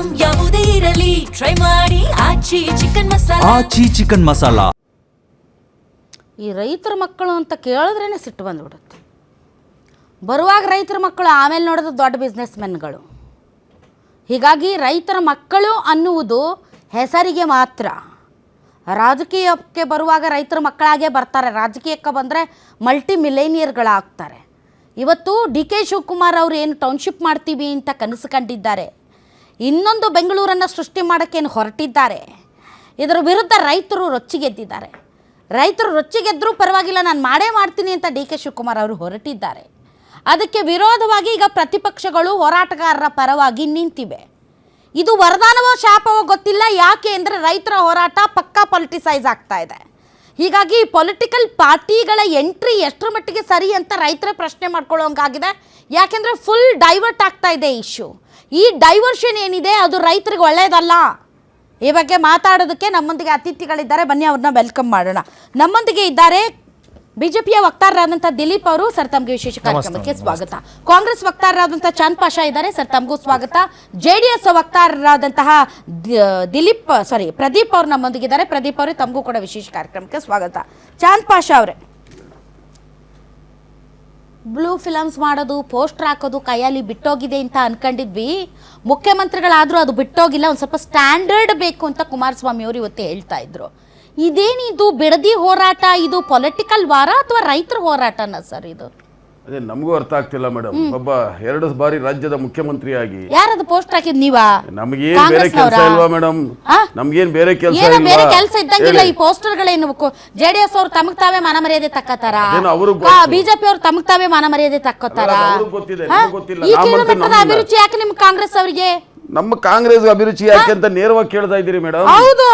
Item ಯಾವುದೇ ಇರಲಿ try ಮಾಡಿ ಆಚಿ ಚಿಕನ್ ಮಸಾಲಾ. ಈ ರೈತರ ಮಕ್ಕಳು ಅಂತ ಕೇಳಿದ್ರೇ ಸಿಟ್ಟು ಬಂದ್ಬಿಡುತ್ತೆ. ಬರುವಾಗ ರೈತರ ಮಕ್ಕಳು, ಆಮೇಲೆ ನೋಡೋದು ದೊಡ್ಡ ಬಿಸ್ನೆಸ್ ಮೆನ್ಗಳು. ಹೀಗಾಗಿ ರೈತರ ಮಕ್ಕಳು ಅನ್ನುವುದು ಹೆಸರಿಗೆ ಮಾತ್ರ. ರಾಜಕೀಯಕ್ಕೆ ಬರುವಾಗ ರೈತರ ಮಕ್ಕಳಾಗೇ ಬರ್ತಾರೆ, ರಾಜಕೀಯಕ್ಕೆ ಬಂದರೆ ಮಲ್ಟಿ ಮಿಲೇನಿಯರ್ಗಳಾಗ್ತಾರೆ. ಇವತ್ತು ಡಿ.ಕೆ. ಶಿವಕುಮಾರ್ ಅವರು ಏನು ಟೌನ್ಶಿಪ್ ಮಾಡ್ತೀವಿ ಅಂತ ಕನಸು ಕಂಡಿದ್ದಾರೆ, ಇನ್ನೊಂದು ಬೆಂಗಳೂರನ್ನು ಸೃಷ್ಟಿ ಮಾಡೋಕ್ಕೇನು ಹೊರಟಿದ್ದಾರೆ. ಇದರ ವಿರುದ್ಧ ರೈತರು ರೊಚ್ಚಿಗೆದ್ದಿದ್ದಾರೆ. ರೈತರು ರೊಚ್ಚಿಗೆದ್ದರೂ ಪರವಾಗಿಲ್ಲ, ನಾನು ಮಾಡೇ ಮಾಡ್ತೀನಿ ಅಂತ ಡಿ.ಕೆ. ಶಿವಕುಮಾರ್ ಅವರು ಹೊರಟಿದ್ದಾರೆ. ಅದಕ್ಕೆ ವಿರೋಧವಾಗಿ ಈಗ ಪ್ರತಿಪಕ್ಷಗಳು ಹೋರಾಟಗಾರರ ಪರವಾಗಿ ನಿಂತಿವೆ. ಇದು ವರದಾನವೋ ಶಾಪವೋ ಗೊತ್ತಿಲ್ಲ. ಯಾಕೆ ಅಂದರೆ ರೈತರ ಹೋರಾಟ ಪಕ್ಕಾ ಪೊಲಿಟಿಸೈಸ್ ಆಗ್ತಾ ಇದೆ. ಹೀಗಾಗಿ ಪೊಲಿಟಿಕಲ್ ಪಾರ್ಟಿಗಳ ಎಂಟ್ರಿ ಎಷ್ಟರ ಮಟ್ಟಿಗೆ ಸರಿ ಅಂತ ರೈತರ ಪ್ರಶ್ನೆ ಮಾಡ್ಕೊಳ್ಳೋಂಗಾಗಿದೆ. ಯಾಕೆಂದರೆ ಫುಲ್ ಡೈವರ್ಟ್ ಆಗ್ತಾ ಇದೆ ಇಶ್ಯೂ. ಈ ಡೈವರ್ಷನ್ ಏನಿದೆ ಅದು ರೈತರಿಗೆ ಒಳ್ಳೆಯದಲ್ಲ. ಈ ಬಗ್ಗೆ ಮಾತಾಡೋದಕ್ಕೆ ನಮ್ಮೊಂದಿಗೆ ಅತಿಥಿಗಳಿದ್ದಾರೆ. ಬನ್ನಿ ಅವ್ರನ್ನ ವೆಲ್ಕಮ್ ಮಾಡೋಣ. ನಮ್ಮೊಂದಿಗೆ ಇದ್ದಾರೆ ಬಿಜೆಪಿಯ ವಕ್ತಾರರಾದಂಥ ದಿಲೀಪ್ ಅವರು. ಸರ್, ತಮಗೆ ವಿಶೇಷ ಕಾರ್ಯಕ್ರಮಕ್ಕೆ ಸ್ವಾಗತ. ಕಾಂಗ್ರೆಸ್ ವಕ್ತಾರರಾದಂಥ ಚಾಂದ್ ಪಾಷಾ ಇದ್ದಾರೆ. ಸರ್, ತಮಗೂ ಸ್ವಾಗತ. JDS ವಕ್ತಾರರಾದಂತಹ ಪ್ರದೀಪ್ ಅವರು ನಮ್ಮೊಂದಿಗಿದ್ದಾರೆ. ಪ್ರದೀಪ್ ಅವರೇ, ತಮಗೂ ಕೂಡ ವಿಶೇಷ ಕಾರ್ಯಕ್ರಮಕ್ಕೆ ಸ್ವಾಗತ. ಚಾಂದ್ ಪಾಷಾ ಅವರೇ, ಬ್ಲೂ ಫಿಲಮ್ಸ್ ಮಾಡೋದು, ಪೋಸ್ಟರ್ ಹಾಕೋದು ಕೈಯಲ್ಲಿ ಬಿಟ್ಟೋಗಿದೆ ಅಂತ ಅನ್ಕೊಂಡಿದ್ವಿ. ಮುಖ್ಯಮಂತ್ರಿಗಳಾದರೂ ಅದು ಬಿಟ್ಟೋಗಿಲ್ಲ. ಒಂದು ಸ್ವಲ್ಪ ಸ್ಟ್ಯಾಂಡರ್ಡ್ ಬೇಕು ಅಂತ ಕುಮಾರಸ್ವಾಮಿ ಅವರು ಇವತ್ತು ಹೇಳ್ತಾ ಇದ್ರು. ಇದೇನಿದು ಬಿಡದಿ ಹೋರಾಟ? ಇದು ಪೊಲಿಟಿಕಲ್ ವಾರ ಅಥವಾ ರೈತರ ಹೋರಾಟನ ಸರ್ ಇದು? ಅದೇ ನಮಗೂ ಅರ್ಥ ಆಗ್ತಿಲ್ಲ ಮೇಡಮ್. ಒಬ್ಬ 2 ಬಾರಿ ರಾಜ್ಯದ ಮುಖ್ಯಮಂತ್ರಿಯಾಗಿ ಯಾರದು ಪೋಸ್ಟ್ ಹಾಕಿದ್ ನೀವಾ? ನಮಗೇನ್ ಬೇರೆ ಕೆಲಸ ಇಲ್ವಾ ಮೇಡಮ್? ನಮಗೇನ್ ಬೇರೆ ಕೆಲಸ ಇಲ್ಲ. ಬೇರೆ ಕೆಲಸ ಇದ್ದಂಗಿಲ್ಲ. ಈ ಪೋಸ್ಟರ್ ಗಳೇನು JDS ಅವ್ರು ತಮಗ್ ತಾವೇ ಮಾನ ಮರ್ಯಾದೆ ತಕ್ಕತಾರ, ಬಿಜೆಪಿ ಅವ್ರು ತಮಗ್ ತಾವೇ ಮಾನ ಮರ್ಯಾದೆ ತಕ್ಕತಾರ? ಈ ಕಿಲೋಮೀಟರ್ ಅಭಿರುಚಿ ಯಾಕೆ ನಿಮ್ ಕಾಂಗ್ರೆಸ್ ಅವರಿಗೆ? ನಮ್ಮ ಕಾಂಗ್ರೆಸ್ ಅಭಿರುಚಿ ಯಾಕೆ ಅಂತ ನೇರವಾಗಿ ಕೇಳ್ತಾ ಇದ್ದೀರಿ ಮೇಡಮ್. ಹೌದು,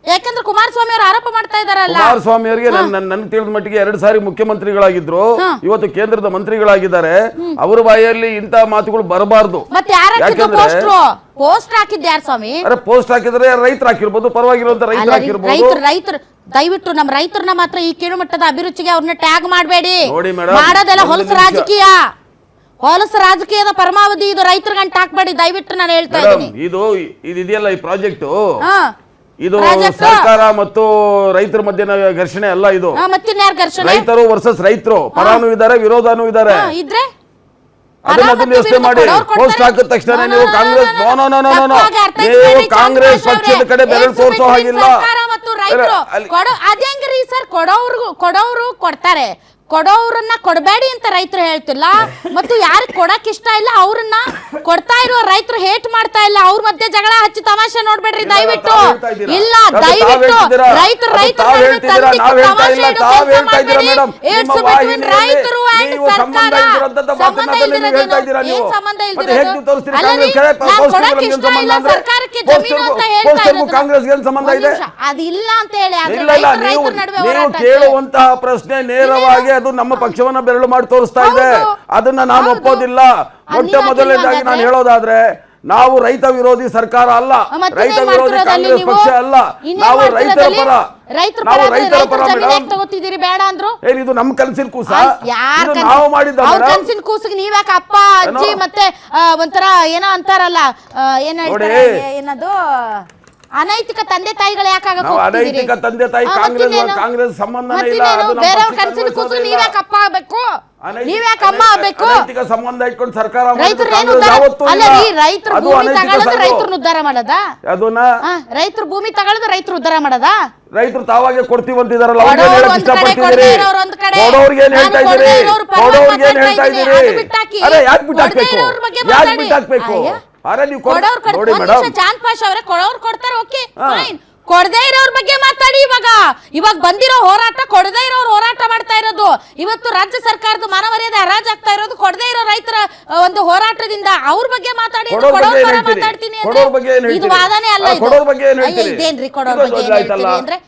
ಯಾಕಂದ್ರೆ ಕುಮಾರಸ್ವಾಮಿ ಅವರು ಆರೋಪ ಮಾಡ್ತಾ ಇದಾರಲ್ಲ. ಕುಮಾರಸ್ವಾಮಿ ಅವರಿಗೆ ನನ್ನ ತಿಳಿದ ಮಟ್ಟಿಗೆ 2 ಸಾರಿ ಮುಖ್ಯಮಂತ್ರಿಗಳಾಗಿದ್ರು, ಇವತ್ತು ಕೇಂದ್ರದ ಮಂತ್ರಿಗಳಾಗಿದ್ದಾರೆ. ಅವರ ಬಾಯಲ್ಲಿ ಇಂತ ಮಾತುಗಳು ಬರಬಾರ್ದು. ಮತ್ತೆ ಪೋಸ್ಟ್ ಹಾಕಿದ್ದ ಯಾರು ಸ್ವಾಮಿ? ಪೋಸ್ಟ್ ಹಾಕಿದ್ರೆ ರೈತರು ಹಾಕಿರ್ಬೋದು, ಪರವಾಗಿರುವಂತ ರೈತರು ಹಾಕಿರ್ಬೋದು. ರೈತರು ದಯವಿಟ್ಟು ನಮ್ಮ ರೈತರನ್ನ ಮಾತ್ರ ಈ ಕೀಳುಮಟ್ಟದ ಅಭಿರುಚಿಗೆ ಅವ್ರನ್ನ ಟ್ಯಾಗ್ ಮಾಡಬೇಡಿ. ಮಾಡೋದೆಲ್ಲ ಹೊಲಸು ರಾಜಕೀಯ, ಹೊಲಸು ರಾಜಕೀಯದ ಪರಮಾವಧಿ ಇದು. ರೈತರ ಗಂಟು ಹಾಕ್ಬೇಡಿ ದಯವಿಟ್ಟು, ನಾನು ಹೇಳ್ತಾ ಇದ್ದೀನಿ. ಇದು ಇದೆಯಲ್ಲ ಈ ಪ್ರಾಜೆಕ್ಟ್, ಇದು ಸರ್ಕಾರ ಮತ್ತು ರೈತರ ಮಧ್ಯೆ ಘರ್ಷಣೆ ಅಲ್ಲ. ಇದು ರೈತರು ವರ್ಸಸ್ ರೈತರು, ಪರಾನು ಇದ್ದಾರೆ, ವಿರೋಧನೂ ಇದ್ದಾರೆ. ಅದನ್ನ ಯೋಚನೆ ಮಾಡಿ. ಪೋಸ್ಟ್ ಹಾಕಿದ ತಕ್ಷಣ ನೀವು ಕಾಂಗ್ರೆಸ್ ನೀವು ಕಾಂಗ್ರೆಸ್ ಪಕ್ಷದ ಕಡೆ ಬೆರಳು ತೋರಿಸೋ ಹಾಗಿಲ್ಲ. ಅದೇಂಗ್ರಿ ಸರ್, ಕೊಡೋರು ಕೊಡ್ತಾರೆ, ಕೊಡೋರನ್ನ ಕೊಡಬೇಡಿ ಅಂತ ರೈತರು ಹೇಳ್ತಿಲ್ಲ. ಮತ್ತು ಯಾರಿಗೆ ಕೊಡಕ್ ಇಷ್ಟ ಇಲ್ಲ ಅವ್ರನ್ನ ಕೊಡ್ತಾ ಇರೋ ರೈತರು ಹೇಟ್ ಮಾಡ್ತಾ ಇಲ್ಲ. ಅವ್ರ ಮಧ್ಯೆ ಜಗಳ ಹಚ್ಚಿ ತಮಾಷೆ ನೋಡ್ಬೇಡ್ರಿ ದಯವಿಟ್ಟು. ಇಲ್ಲ, ದಯವಿಟ್ಟು ರೈತರು ರೈತರು ಅಂಡ್ ಸರ್ಕಾರ ಸಂಬಂಧ ಸರ್ಕಾರಕ್ಕೆ ಜಮೀನು ಅಂತ ಹೇಳ್ತಾ ಅದಿಲ್ಲ ಅಂತ ಹೇಳಿ ಕೇಳುವಂತಹ ಪ್ರಶ್ನೆ ನೇರವಾಗಿ ಅದು ನಮ್ಮ ಪಕ್ಷವನ್ನ ಬೆರಳು ಮಾಡಿ ತೋರಿಸ್ತಾ ಇದೆ. ಅದನ್ನ ನಾನು ಒಪ್ಪೋದಿಲ್ಲ. ಮೊದಲನೇದಾಗಿ ನಾನು ಹೇಳೋದಾದ್ರೆ, ನಾವು ರೈತ ವಿರೋಧಿ ಸರ್ಕಾರ ಅಲ್ಲ, ರೈತ ವಿರೋಧಿ ಕಾಂಗ್ರೆಸ್ ಪಕ್ಷ ಅಲ್ಲ. ನಾವು ರೈತರ ಪರ. ನಾವು ರೈತರ ಪರ ಮೇಡಮ್. ಇದು ನಮ್ಮ ಕನಸಿನ ಕೂಸ, ನಾವು ಮಾಡಿದ್ದ ಕನಸಿನ ಕೂಸಿಗೆ ನೀವ್ಯಾಕೆ ಅಪ್ಪ ಅಜ್ಜಿ ಮತ್ತೆ ಒಂಥರ ಏನೋ ಅಂತಾರಲ್ಲ, ಏನ್ ಹೇಳ್ತಾರೆ, ಏನದು ಅನೈತಿಕ ತಂದೆ ತಾಯಿಗಳು ಯಾಕಾಗಬೇಕು? ಅನೈತಿಕ ತಂದೆ ತಾಯಿ ಕಾಂಗ್ರೆಸ್ ಸಂಬಂಧನೇ ಇಲ್ಲ. ಬೇರೆಯವ್ರ ಕನಸಿನ ಕೂಸಿಗೆ ನೀವ್ಯಾಕೆ ಅಪ್ಪ ಆಗ್ಬೇಕು, ನೀವ್ಯಾಕೆ ಅಮ್ಮ ಆಗ್ಬೇಕು? ಅನೈತಿಕ ಸಂಬಂಧ ಇಟ್ಕೊಂಡು ಸರ್ಕಾರ ರೈತರು ಭೂಮಿ ತಗೊಳ್ಳೋದು ರೈತರನ್ನ ಉದ್ಧಾರ ಮಾಡದ? ಅದನ್ನ ರೈತರು ಭೂಮಿ ತಗೊಳ್ಳೋದು ರೈತರು ಉದ್ಧಾರ ಮಾಡದ? ರೈತರು ತಾವಾಗೆ ಕೊಡ್ತೀವಿ ಅಂತಿದಾರಲ್ಲ, ಕೊಡೋರ್ಗೆ ಏನ್ ಹೇಳ್ತಾ ಇದ್ದೀರಿ? ಕೊಡೋರ್ಗೆ ಏನ್ ಹೇಳ್ತಾ ಇದ್ದೀರಿ? ಅರೆ ಯಾಕೆ ಬಿಟ್ಟಾಕ್ಬೇಕು? ಯಾಕೆ ಬಿಟ್ಟಾಕ್ಬೇಕು? ಅರೆ ನೀವು ನೋಡಿ ಮೇಡಮ್, ಚಾಂದ್ ಪಾಷಾ ಅವರೇ, ಕೊಡೋರು ಕೊಡ್ತಾರೆ, ಓಕೆ ಫೈನ್. ಕೊಡದೇ ಇರೋರ ಬಗ್ಗೆ ಮಾತಾಡಿ. ಇವಾಗ ಬಂದಿರೋ ಹೋರಾಟ ಕೊಡದೇ ಇರೋರು ಹೋರಾಟ ಮಾಡ್ತಾ ಇರೋದು. ಇವತ್ತು ರಾಜ್ಯ ಸರ್ಕಾರದ ಮಾನ ಮರ್ಯಾದೆ ಹರಾಜಾಗ್ತಾ ಇರೋದು ಕೊಡದೇ ಇರೋ ರೈತರ ಒಂದು ಹೋರಾಟದಿಂದ. ಅವ್ರ ಬಗ್ಗೆ ಮಾತಾಡಿ. ಮಾತಾಡ್ತೀನಿ ಅಂದ್ರೆ ಇದು ವಾದನೆ ಅಲ್ಲ. ಇದೇನ್ರಿ ಕೊಡೋರ್ ಬಗ್ಗೆ ಹೇಳ್ತೀನಿ ಅಂದ್ರೆ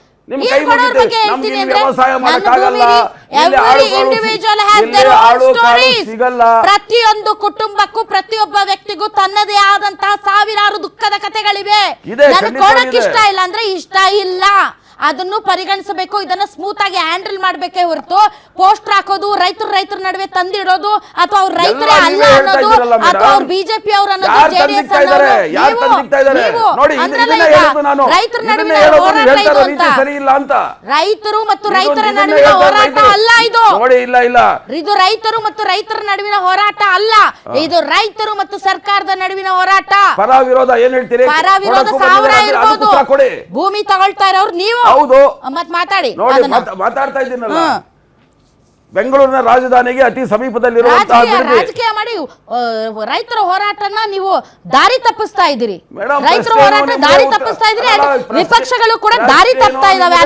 ಪ್ರತಿಯೊಂದು ಕುಟುಂಬಕ್ಕೂ ಪ್ರತಿಯೊಬ್ಬ ವ್ಯಕ್ತಿಗೂ ತನ್ನದೇ ಆದಂತಹ ಸಾವಿರಾರು ದುಃಖದ ಕಥೆಗಳಿವೆ. ನನಗೆ ಕೊಡಕ್ ಇಷ್ಟ ಇಲ್ಲ ಅಂದ್ರೆ ಇಷ್ಟ ಇಲ್ಲ. ಅದನ್ನು ಪರಿಗಣಿಸಬೇಕು. ಇದನ್ನ ಸ್ಮೂತ್ ಆಗಿ ಹ್ಯಾಂಡಲ್ ಮಾಡ್ಬೇಕೇ ಹೊರತು ಪೋಸ್ಟರ್ ಹಾಕೋದು ರೈತರ ನಡುವೆ ತಂದಿಡೋದು ಅಥವಾ ಅವ್ರ ರೈತರೇ ಅಲ್ಲ ಅನ್ನೋದು ಅಥವಾ ಅವ್ರ ಬಿಜೆಪಿ ಅವ್ರ ಅನ್ನೋದು ಜೆಡಿಎಸ್ ರೈತರ ನಡುವಿನ ಹೋರಾಟ ಇದು ಅಂತ. ರೈತರು ಮತ್ತು ರೈತರ ನಡುವಿನ ಹೋರಾಟ ಅಲ್ಲ ಇದು. ಇದು ರೈತರು ಮತ್ತು ರೈತರ ನಡುವಿನ ಹೋರಾಟ ಅಲ್ಲ, ಇದು ರೈತರು ಮತ್ತು ಸರ್ಕಾರದ ನಡುವಿನ ಹೋರಾಟ. ಪರ ವಿರೋಧ ಏನ್ ಹೇಳ್ತೀರಿ? ಪರ ವಿರೋಧ ಸಾವಿರ ಇರ್ಬೋದು. ಭೂಮಿ ತಗೊಳ್ತಾ ಇರೋರು ನೀವು. ಹೌದು, ಮತ್ ಮಾತಾಡಿ. ಮಾತಾಡ್ತಾ ಇದ್ದೀನಲ್ಲ. ಬೆಂಗಳೂರಿನ ರಾಜಧಾನಿಗೆ ಅತಿ ಸಮೀಪದಲ್ಲಿರುವಂತಹ ರಾಜಕೀಯ ಮಾಡಿ ರೈತರ ಹೋರಾಟನ ನೀವು ದಾರಿ ತಪ್ಪಿಸ್ತಾ ಇದ್ದೀರಿ. ರೈತರ ಹೋರಾಟ ದಾರಿ ತಪ್ಪಿಸ್ತಾ ಇದ್ರಿ. ವಿಪಕ್ಷಗಳು ಕೂಡ ದಾರಿ ತಪ್ತಾ ಇದಾವೆ.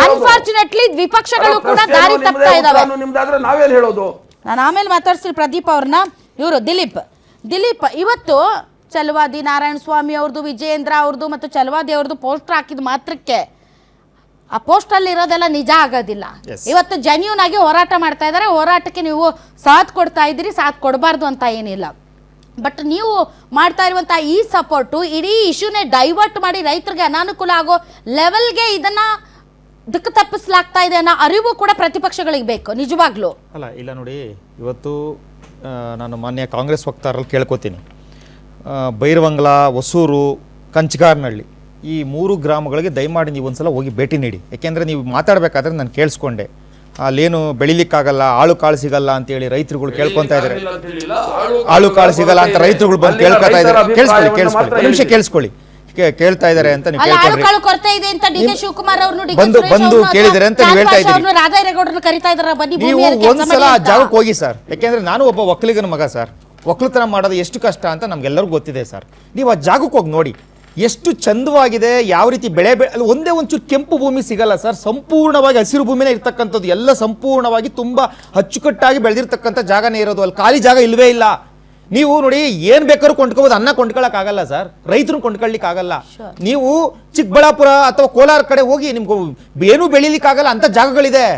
ಅನ್ಫಾರ್ಚುನೇಟ್ಲಿ ವಿಪಕ್ಷಗಳು ಕೂಡ ದಾರಿ ತಪ್ತಾ ಇದಾವೆ. ನಿಮ್ದಾದ್ರೆ ನಾವೇನ್ ಹೇಳೋದು? ನಾನು ಆಮೇಲೆ ಮಾತಾಡ್ತೀನಿ ಪ್ರದೀಪ್ ಅವ್ರನ್ನ. ಇವರು ದಿಲೀಪ್ ಇವತ್ತು ಚಲವಾದಿ ನಾರಾಯಣ ಸ್ವಾಮಿ ಅವ್ರದ್ದು, ವಿಜಯೇಂದ್ರ ಅವ್ರದ್ದು ಮತ್ತು ಚಲವಾದಿ ಅವ್ರದ್ದು ಪೋಸ್ಟರ್ ಹಾಕಿದ ಮಾತ್ರಕ್ಕೆ ಆ ಪೋಸ್ಟಲ್ಲಿ ಇರೋದೆಲ್ಲ ನಿಜ ಆಗೋದಿಲ್ಲ. ಇವತ್ತು ಜೆನ್ಯೂನ್ ಆಗಿ ಹೋರಾಟ ಮಾಡ್ತಾ ಇದ್ದಾರೆ. ಹೋರಾಟಕ್ಕೆ ನೀವು ಸಾಥ್ ಕೊಡ್ತಾ ಇದ್ದೀರಿ, ಸಾಥ್ ಕೊಡಬಾರ್ದು ಅಂತ ಏನಿಲ್ಲ. ಬಟ್ ನೀವು ಮಾಡ್ತಾ ಇರುವಂಥ ಈ ಸಪೋರ್ಟು ಇಡೀ ಇಶ್ಯೂನೇ ಡೈವರ್ಟ್ ಮಾಡಿ ರೈತರಿಗೆ ಅನಾನುಕೂಲ ಆಗೋ ಲೆವೆಲ್ಗೆ ಇದನ್ನ ದಿಕ್ಕು ತಪ್ಪಿಸ್ಲಾಗ್ತಾ ಇದೆ ಅನ್ನೋ ಅರಿವು ಕೂಡ ಪ್ರತಿಪಕ್ಷಗಳಿಗೆ ಬೇಕು ನಿಜವಾಗ್ಲೂ. ಅಲ್ಲ ಇಲ್ಲ ನೋಡಿ, ಇವತ್ತು ನಾನು ಮಾನ್ಯ ಕಾಂಗ್ರೆಸ್ ವಕ್ತಾರಲ್ಲಿ ಕೇಳ್ಕೊತೀನಿ, ಬೈರವಂಗ್ಲ, ಹೊಸೂರು, ಕಂಚಗಾರನಹಳ್ಳಿ ಈ 3 ಗ್ರಾಮಗಳಿಗೆ ದಯಮಾಡಿ ನೀವು ಒಂದ್ಸಲ ಹೋಗಿ ಭೇಟಿ ನೀಡಿ. ಯಾಕೆಂದರೆ ನೀವು ಮಾತಾಡಬೇಕಾದ್ರೆ ನಾನು ಕೇಳಿಸ್ಕೊಂಡೆ, ಅಲ್ಲೇನು ಬೆಳಿಲಿಕ್ಕಾಗಲ್ಲ, ಆಳು ಕಾಳು ಸಿಗಲ್ಲ ಅಂತೇಳಿ ರೈತರುಗಳು ಕೇಳ್ಕೊತಾ ಇದ್ದಾರೆ. ಆಳು ಕಾಳು ಸಿಗಲ್ಲ ಅಂತ ರೈತರುಗಳು ಬಂದು ಕೇಳ್ಕೊತಾ ಇದ್ದಾರೆ. ಕೇಳಿಸ್ಕೊಳ್ಳಿ ನಿಮಿಷ ಕೇಳಿಸ್ಕೊಳ್ಳಿ, ಕೇಳ್ತಾ ಇದ್ದಾರೆ ಅಂತ ನೀವು ಬಂದು ಕೇಳಿದರೆ ಅಂತ ನೀವು ಹೇಳ್ತಾ ಇದ್ದೀರಿ. ನೀವು ಒಂದ್ಸಲ ಆ ಜಾಗಕ್ಕೆ ಹೋಗಿ ಸರ್. ಯಾಕೆಂದ್ರೆ ನಾನು ಒಬ್ಬ ಒಕ್ಕಲಿಗನ ಮಗ ಸರ್. ಒಕ್ಕಲುತನ ಮಾಡೋದು ಎಷ್ಟು ಕಷ್ಟ ಅಂತ ನಮ್ಗೆಲ್ಲರಿಗೂ ಗೊತ್ತಿದೆ ಸರ್. ನೀವು ಆ ಜಾಗಕ್ಕೆ ಹೋಗಿ ನೋಡಿ ಎಷ್ಟು ಚಂದವಾಗಿದೆ, ಯಾವ ರೀತಿ ಬೆಳೆ ಅಲ್ಲಿ ಒಂದೇ ಒಂಚೂರು ಕೆಂಪು ಭೂಮಿ ಸಿಗಲ್ಲ ಸರ್. ಸಂಪೂರ್ಣವಾಗಿ ಹಸಿರು ಭೂಮಿನೇ ಇರ್ತಕ್ಕಂಥದ್ದು, ಎಲ್ಲ ಸಂಪೂರ್ಣವಾಗಿ ತುಂಬ ಅಚ್ಚುಕಟ್ಟಾಗಿ ಬೆಳೆದಿರ್ತಕ್ಕಂಥ ಜಾಗನೇ ಇರೋದು. ಅಲ್ಲಿ ಖಾಲಿ ಜಾಗ ಇಲ್ವೇ ಇಲ್ಲ. ನೀವು ನೋಡಿ, ಏನ್ ಬೇಕಾದ್ರೂ ಕೊಂಡ್ಕೋಬಹುದು, ಅನ್ನ ಕೊಂಡ್ಕೊಳಕ್ ಆಗಲ್ಲ ಸರ್, ರೈತರು ಕೊಂಡ್ಕೊಳ್ಲಿಕ್ಕೆ ಆಗಲ್ಲ. ನೀವು ಚಿಕ್ಕಬಳ್ಳಾಪುರ ಅಥವಾ ಕೋಲಾರ ಕಡೆ ಹೋಗಿ ನಿಮ್ಗೆ ಏನೂ ಬೆಳಿಲಿಕ್ಕೆ ಆಗಲ್ಲ ಅಂತ ಜಾಗಗಳಿದೆ.